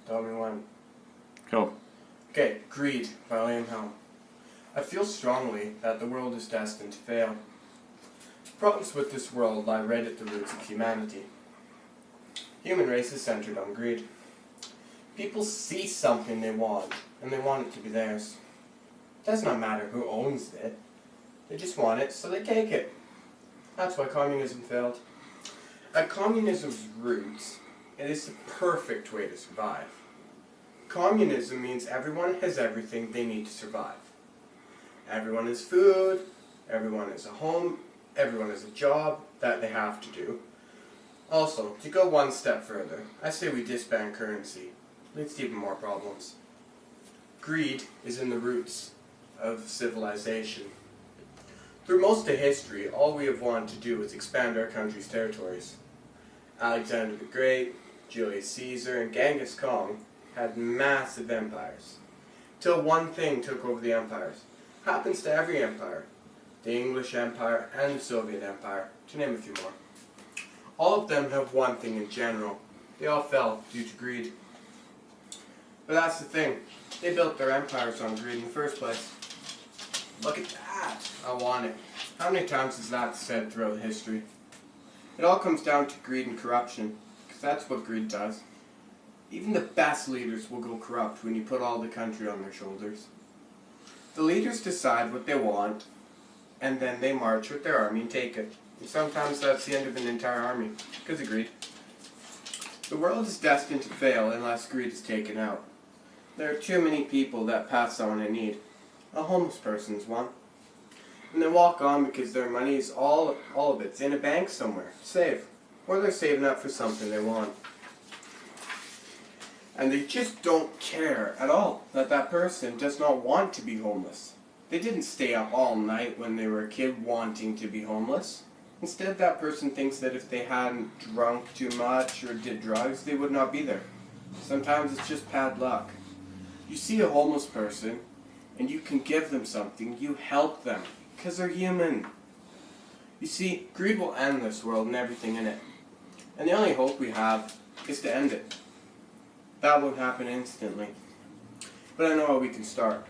Tell me when. Go. Okay, Greed by William Helm. I feel strongly that the world is destined to fail. Problems with this world lie right at the roots of humanity. Human race is centered on greed. People see something they want, and they want it to be theirs. It does not matter who owns it. They just want it, so they take it. That's why communism failed. At communism's roots, it is the perfect way to survive. Communism means everyone has everything they need to survive. Everyone has food, everyone has a home, everyone has a job that they have to do. Also, to go one step further, I say we disband currency. Leads to even more problems. Greed is in the roots of civilization. Through most of history, all we have wanted to do is expand our country's territories. Alexander the Great, Julius Caesar, and Genghis Khan had massive empires. Till one thing took over the empires. Happens to every empire. The English Empire and the Soviet Empire, to name a few more. All of them have one thing in general. They all fell due to greed. But that's the thing. They built their empires on greed in the first place. Look at that. I want it. How many times is that said throughout history? It all comes down to greed and corruption, because that's what greed does. Even the best leaders will go corrupt when you put all the country on their shoulders. The leaders decide what they want, and then they march with their army and take it. And sometimes that's the end of an entire army, because of greed. The world is destined to fail unless greed is taken out. There are too many people that pass on in need. A homeless person's one. And they walk on because their money is all of it's in a bank somewhere, safe. Or they're saving up for something they want. And they just don't care at all that that person does not want to be homeless. They didn't stay up all night when they were a kid wanting to be homeless. Instead, that person thinks that if they hadn't drunk too much or did drugs, they would not be there. Sometimes it's just bad luck. You see a homeless person, and you can give them something, you help them, because they're human. You see, greed will end this world and everything in it. And the only hope we have is to end it. That won't happen instantly. But I know how we can start.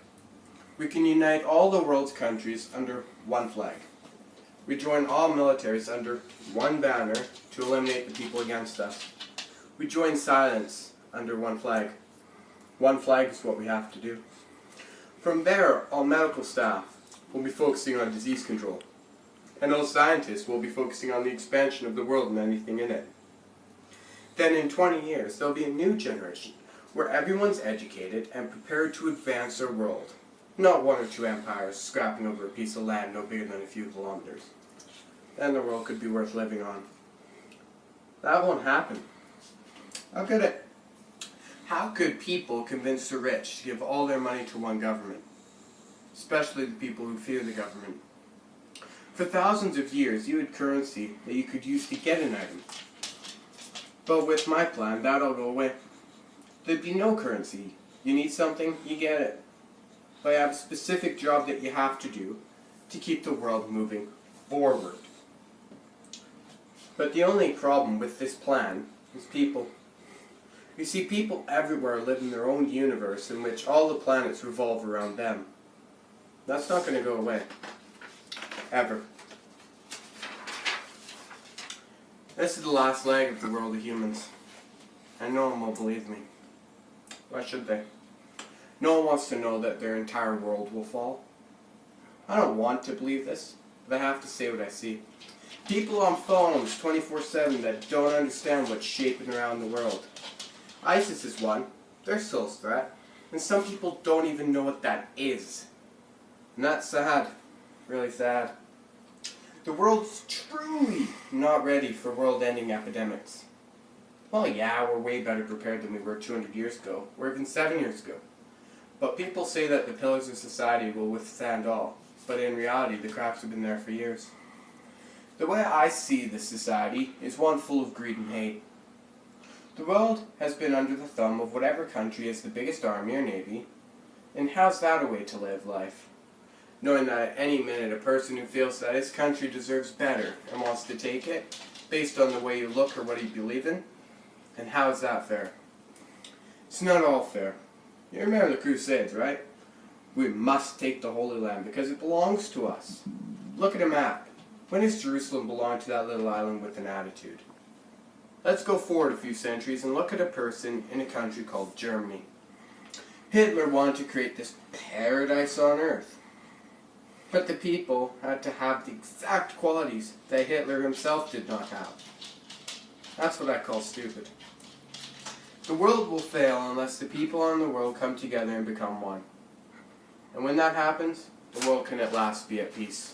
We can unite all the world's countries under one flag. We join all militaries under one banner to eliminate the people against us. We join silence under one flag. One flag is what we have to do. From there, all medical staff will be focusing on disease control. And all scientists will be focusing on the expansion of the world and anything in it. Then in 20 years, there'll be a new generation where everyone's educated and prepared to advance our world. Not one or two empires scrapping over a piece of land no bigger than a few kilometers. Then the world could be worth living on. That won't happen. How could people convince the rich to give all their money to one government? Especially the people who fear the government. For thousands of years, you had currency that you could use to get an item. But with my plan, that'll go away. There'd be no currency. You need something, you get it. But you have a specific job that you have to do to keep the world moving forward. But the only problem with this plan is people. You see, people everywhere live in their own universe in which all the planets revolve around them. That's not going to go away. Ever. This is the last leg of the world of humans. And no one will believe me. Why should they? No one wants to know that their entire world will fall. I don't want to believe this, but I have to say what I see. People on phones 24/7 that don't understand what's shaping around the world. ISIS is one. They're still a threat. And some people don't even know what that is. And that's sad. Really sad. The world's truly not ready for world-ending epidemics. Well, yeah, we're way better prepared than we were 200 years ago, or even 7 years ago. But people say that the pillars of society will withstand all. But in reality, the cracks have been there for years. The way I see this society is one full of greed and hate. The world has been under the thumb of whatever country has the biggest army or navy, and how's that a way to live life? Knowing that at any minute a person who feels that his country deserves better and wants to take it, based on the way you look or what you believe in, and how is that fair? It's not all fair. You remember the Crusades, right? We must take the Holy Land because it belongs to us. Look at a map. When does Jerusalem belong to that little island with an attitude? Let's go forward a few centuries and look at a person in a country called Germany. Hitler wanted to create this paradise on earth. But the people had to have the exact qualities that Hitler himself did not have. That's what I call stupid. The world will fail unless the people in the world come together and become one. And when that happens, the world can at last be at peace.